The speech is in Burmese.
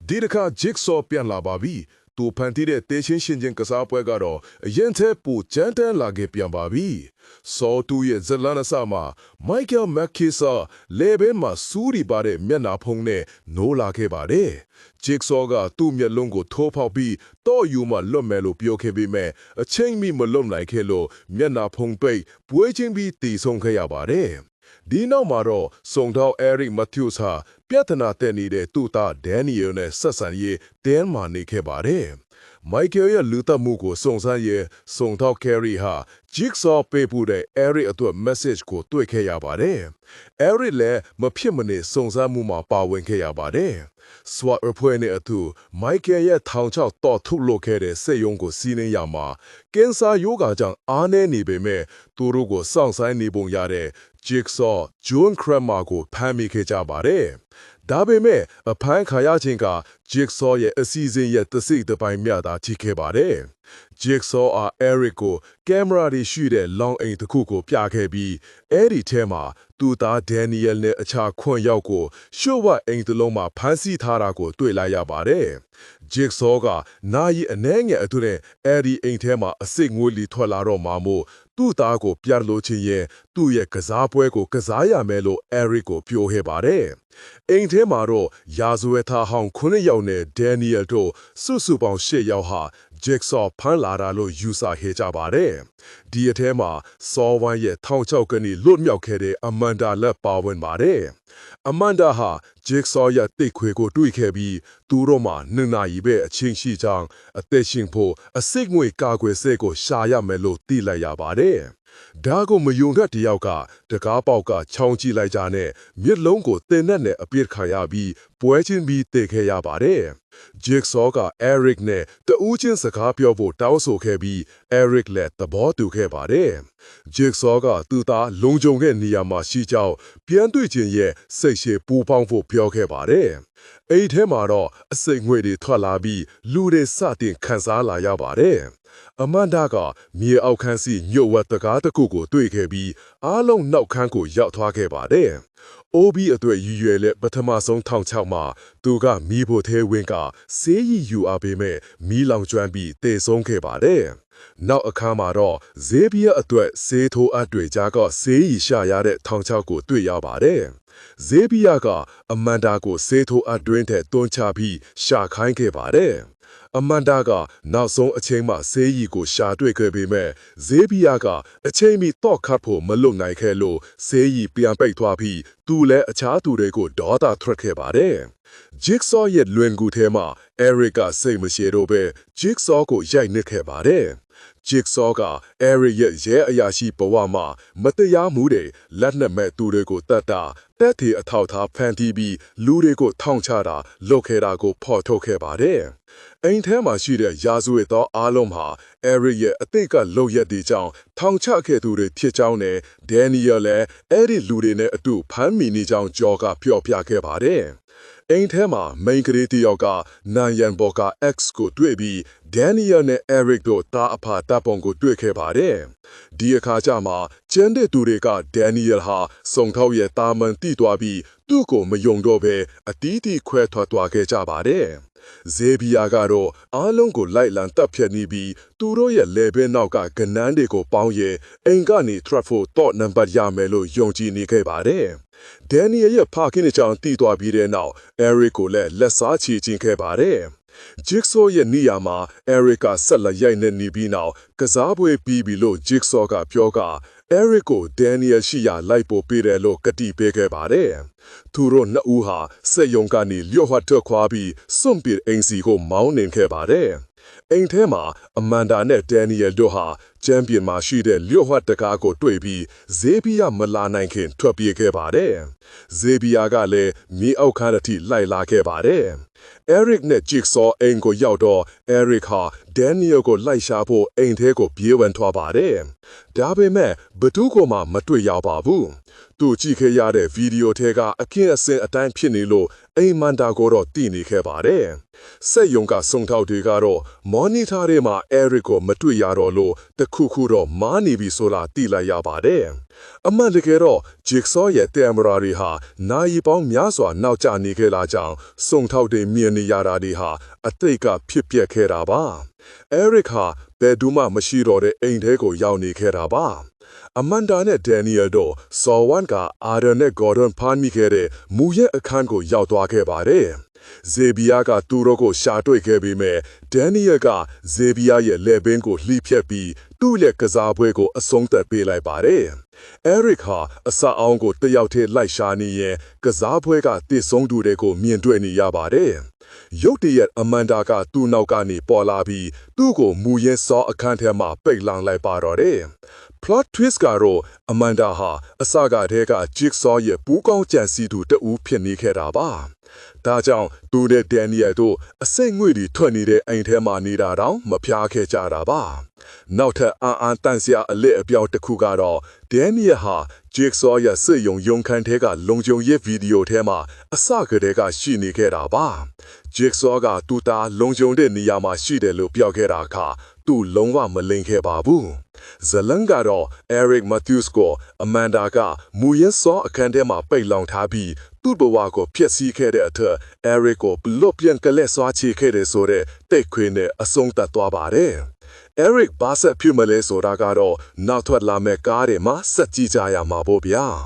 ဒီတစ်ခါ Jigsaw ပြန်လာပါပြီ။သူဖန်တီးတဲ့တေးချင်းရှင်ချင်းကစားပွဲကတော့အရင်ထက်ပိုကြမ်းတမ်းလာခဲ့ပြန်ပါပြီ။ Saw 2ရဲ့ဇလန်းအစမှာ Michael McKesser လေဘဲမှာစူးရီပါတဲ့မျက်နှာဖုံးနဲ့နိုးလာခဲ့ပါတယ်။ Jigsaw ကသူ့မျက်လုံးကိုထိုးဖောက်ပြီးတော့ယူမှလွတ်မယ်လို့ပြောခဲ့ပေမဲ့အချိန်မီမလွတ်နိုင်ခဲ့လို့မျက်နှာဖုံးပိတ်ပွဲချင်းပြီးတည်ဆုံခဲ့ရပါတယ်။ဒီနောက်မှာတော့စုံထောက် Eric Matthews ဟာပြဿနာတက်နေတဲ့သူ့သား Daniel နဲ့ဆက်ဆံရေးတင်းမာနေခဲ့ပါတယ်။ Michael ရဲ့လူသတ်မှုကိုစုံစမ်းရဲစုံထောက် Carrie ဟာ Jigsaw ပေးပို့တဲ့ Eric အတွက် message ကိုတွေ့ခဲ့ရပါတယ်။ Eric လည်းမဖြစ်မနေစုံစမ်းမှုမှာပါဝင်ခဲ့ရပါတယ်။ SWAT အဖွဲ့နဲ့အတူ Michael ရဲ့ထောင်ချောက်တော့ထုတ်လုပ်ခဲ့တဲ့စက်ရုံကိုစီးနင်းရမှာကင်ဆာရောဂါကြောင့်အားနည်းနေပေမဲ့သူတို့ကိုစောင့်ဆိုင်နေပုံရတဲ့ Jigsaw John Kramer ကိုဖမ်းမိခဲ့ကြပါတယ်။ဒါပေမဲ့အဖမ်းခံရခြင်းက Jigsaw ရဲ့အစီအစဉ်ရဲ့တစ်စိတ်တစ်ပိုင်းမျှသာကြည့်ခဲ့ပါတယ်။ Jigsaw အား Eric ကိုကင်မရာတွေရှိတဲ့လောင်အိမ်တစ်ခုကိုပြခဲ့ပြီးအဲ့ဒီထဲမှာသူ့သား Daniel နဲ့အခြား9ယောက်ကိုရှုပ်ဝအိမ်တစ်လုံးမှာဖမ်းဆီးထားတာကိုတွေ့လိုက်ရပါတယ်။ Jigsaw ကနာရီအနည်းငယ်အတွင်းအဲ့ဒီအိမ်ထဲမှာအစိတ်ငွေ့လီထွက်လာတော့မှာမို့သူ့သားကိုပြလို့ချင်းရဲ့သူ့ရဲ့ကစားပွဲကိုကစားရမယ်လို့ Eric ကိုပြောခဲ့ပါတယ်။အိမ်ထဲမှာတော့ရာဇဝတ်သားဟောင်း9ယောက်နဲ့ Daniel တို့စုစုပေါင်း10ယောက်ဟာ Jigsaw ဖမ်းလာတာလို့ယူဆခဲ့ကြပါတယ်။ဒီအထဲမှာ Saw 1ရဲ့ထောင်ချောက်ကနေလွတ်မြောက်ခဲ့တဲ့ Amanda လက်ပါဝင်ပါတယ်။ Amanda ဟာ Jigsaw ရဲ့တိတ်ခွေကိုတွေ့ခဲ့ပြီးသူတို့မှာ2နာရီပဲအချိန်ရှိကြောင်းအသက်ရှင်ဖို့အစိတ်ငွေကာကွယ်ဆေးကိုရှာရမယ်လို့သိလိုက်ရပါတယ်။ဒါကိုမယုံတဲ့တယောက်ကတကားပေါက်ကချောင်းကြည့်လိုက်ကြနဲ့မျက်လုံးကိုတင်နဲ့အပြစ်ခံရပြီးပွဲချင်းပြီးတည်ခဲ့ရပါတယ်။ Jigsaw က Eric နဲ့တဦးချင်းစကားပြောဖို့တောင်းဆိုခဲ့ပြီး Eric လည်းသဘောတူခဲ့ပါတယ်။ Jigsaw ကသူ့သားလုံခြုံတဲ့နေရာမှာရှိကြောင်းပြန်တွေ့ခြင်းရဲ့စိတ်ရှည်ပူပေါင်းဖို့ပြောခဲ့ပါတယ်။အဲ့ထဲမှာတော့အစိတ်ငွေတွေထွက်လာပြီးလူတွေစတင်ခံစားလာရပါတယ်။ Amanda ကမြေအောက်ခန်းစီညှို့ဝှက်တကားတစ်ခုကိုတွေ့ခဲ့ပြီးအားလုံးနောက်ခန်းကိုရောက်သွားခဲ့ပါတယ်။ OB အတွက်ရည်ရွယ်လက်ပထမဆုံးထောင်ချောက်မှာသူကမီးဖို့သေးဝင်ကဆေးရည်ယူအားပေးမဲ့မီးလောင်ကျွမ်းပြီးတေဆုံးခဲ့ပါတယ်။နောက်အခါမှာတော့ Xavier အတွက်ဆေးထိုးအပ်တွေကြားကဆေးရည်ရှာရတဲ့ထောင်ချောက်ကိုတွေ့ရပါတယ်။ Xavier က Amanda ကိုဆေးထိုးအပ်တွင်းထဲတွန်းချပြီးရှာခိုင်းခဲ့ပါတယ်။ Amanda ကနောက်ဆုံးအချိန်မှဆေးရည်ကိုရှာတွေ့ခဲ့ပေမဲ့ Xavier ကအချိန်မီတော့ခတ်ဖို့မလုပ်နိုင်ခဲ့လို့ဆေးရည်ပြန်ပိတ်သွားပြီးသူလည်းအခြားသူတွေကိုဒေါသထွက်ခဲ့ပါတယ်။ Jigsaw ရဲ့လွင်ကူထဲမှာ Eric ကစိတ်မရှိတော့ပဲ Jigsaw ကိုရိုက်နစ်ခဲ့ပါတယ်။ Jigsaw က Eric ရဲ့ရဲအရာရှိဘဝမှာမတရားမှုတွေလက်နက်မဲ့သူတွေကိုတတ်တာတက်တီအထောက်ထားဖန်တီးပြီးလူတွေကိုထောင်ချတာလုပ်ခဲ့တာကိုဖော်ထုတ်ခဲ့ပါတယ်။အိမ်ထဲမှာရှိတဲ့ရာဇဝတ်သားအားလုံးဟာ Eric ရဲ့အသိကလုပ်ရက်တွေကြောင့်ထောင်ချခဲ့သူတွေဖြစ်ကြောင်းနဲ့ Daniel လည်းအဲ့ဒီလူတွေနဲ့အတူဖမ်းမိနေကြောင်းကြော်ကပြောပြခဲ့ပါတယ်။အိမ်ထဲမှာမိန်ကလေးတယောက်ကနန်ရန်ဘော်က X ကိုတွေ့ပြီး Daniel နဲ့ Eric တို့တာအဖာတပ်ပုံကိုတွေ့ခဲ့ပါတယ်။ဒီအခါကျမှကျန်တဲ့သူတွေက Daniel ဟာစုံထောက်ရဲ့တာမန်တိသွားပြီးသူ့ကိုမယုံတော့ပဲအတီးတီခွဲထွက်သွားခဲ့ကြပါတယ်။ Xavier ကတော့အားလုံးကိုလိုက်လံတပ်ဖြတ်နေပြီးသူတို့ရဲ့လေဘဲနောက်ကကနန်းတွေကိုပေါင်းရဲအိမ်ကနေထွက်ဖို့တော့နံပါတ်ရမယ်လို့ယုံကြည်နေခဲ့ပါတယ်။ Daniel ရဲ့ဖခင်အကြောင်းသိသွားပြီးတဲ့နောက် Eric ကိုလည်းလက်စားချေခြင်းခဲ့ပါတယ်။ Jigsaw ရဲ့နေရာမှာ Eric ကဆက်လက်ရိုက်နှက်နေပြီးနောက်ကစားပွဲပြီးပြီလို့ Jigsaw ကပြောက Eric ကို Daniel ရှိရာလိုက်ပို့ပေးတယ်လို့ကတိပေးခဲ့ပါတယ်။သူတို့နှစ်ဦးဟာစက်ရုံကနေလျှော့ဝှက်ထွက်ခွာပြီးစွန့်ပစ်အိမ်စီကိုမောင်းနှင်ခဲ့ပါတယ်။အိမ်ထဲမှာ Amanda နဲ့ Daniel တို့ဟာချမ်းပြင်မှာရှိတဲ့လျှို့ဝှက်တကားကိုတွေ့ပြီး Xavier မလာနိုင်ခင်ထွက်ပြေးခဲ့ပါတယ်။ Xavier ကလည်းမြေအောက်ခန်းအထိလိုက်လာခဲ့ပါတယ်။ Eric နဲ့ Jigsaw အိမ်ကိုရောက်တော့ Eric ဟာ Daniel ကိုလိုက်ရှာဖို့အိမ်ထဲကိုပြေးဝင်သွားပါတယ်။ဒါပေမဲ့ဘသူ့ကိုမှမတွေ့ရပါဘူး။သူကြည့်ခဲ့ရတဲ့ဗီဒီယိုထဲကအခင်းအကျင်းအတိုင်းဖြစ်နေလို့ အိမ်မန်တာကိုတော့တည်နေခဲ့ပါတယ်စက်ယုံကစုံထောက်တွေကတော့မော်နီတာထဲမှာအဲရစ်ကိုမတွေ့ရတော့လို့တခုခုတော့မားနေပြီဆိုလာသိလိုက်ရပါတယ်အမှန်တကယ်တော့ဂျစ်ဆော့ရဲ့ကင်မရာတွေဟာနိုင်ပေါင်းများစွာနောက်ကျနေခဲ့လာကြောင်းစုံထောက်တွေမြင်နေရတာတွေဟာအတိတ်ကဖြစ်ပျက်ခဲ့တာပါအဲရစ်ဟာဘယ်သူမှမရှိတော့တဲ့အိမ်ထဲကိုရောက်နေခဲ့တာပါအမန်ဒါနဲ့ဒန်နီယယ်တို့စော်ဝမ်ကအာဒန်နဲ့ဂေါ်ဒန်ဖမ်းမိခဲ့တဲ့မူရဲ့အခန်းကိုရောက်သွားခဲ့ပါတယ်ဇေဘီယာကသူတို့ကိုရှာတွေ့ခဲ့ပေမဲ့ဒန်နီယယ်ကဇေဘီယာရဲ့လက်ဘင်းကိုလှိဖြတ်ပြီးသူ့ရဲ့ကစားပွဲကိုအဆုံးသတ်ပေးလိုက်ပါတယ်အဲရစ်ဟာအစအောင်ကိုတယောက်တည်းလိုက်ရှာနေရင်ကစားပွဲကတည်ဆုံးသူတွေကိုမြင်တွေ့နေရပါတယ်ရုတ်တရက်အမန်ဒါကသူ့နောက်ကနေပေါ်လာပြီးသူ့ကိုမူရင်းစောအခန်းထဲမှာပိတ်လောင်လိုက်ပါတော့တယ် plot twist ကတော့အမန်ဒါဟာအစကတည်းက Jigsaw ရဲ့ပူးကောင်းကြံစည်သူတဦးဖြစ်နေခဲ့တာပါဒါကြောင့်သူနဲ့ဒန်နီယယ်တို့အစိတ်ငွေ့တွေထွက်နေတဲ့အိမ်ထဲမှာနေတာတော့မဖျားခဲ့ကြတာပါနောက်ထပ်အန်တန်စရာအလက်အပြောက်တစ်ခုကတော့ဒန်နီယယ်ဟာ Jigsaw ရဲ့စစ်ယုံယုံခန်းထဲကလုံခြုံရေးဗီဒီယိုထဲမှာအစကတည်းကရှိနေခဲ့တာပါ Jigsaw ကသူ့သားလုံခြုံတဲ့နေရာမှာရှိတယ်လို့ပြောခဲ့တာအခါသူလုံးဝမလိမ်ခဲ့ပါဘူးဇလန်ကတော့ Eric Matthews ကိုအမန်ဒါကမူရင်းစောအခန်းထဲမှာပိတ်လောင်ထားပြီးသူ့ဘဝကိုဖျက်ဆီးခဲ့တဲ့အထက် Eric ကိုဘလွတ်ပြန်ကလက်ဆွာချေခဲ့တယ်ဆိုတဲ့တိတ်ခွေနဲ့အဆုံးသတ်သွားပါတယ်။ Eric ဘာဆက်ဖြစ်မလဲဆိုတာကတော့နောက်ထွက်လာမဲ့ကားတွေမှာစက်ကြည့်ကြရမှာပေါ့ဗျာ။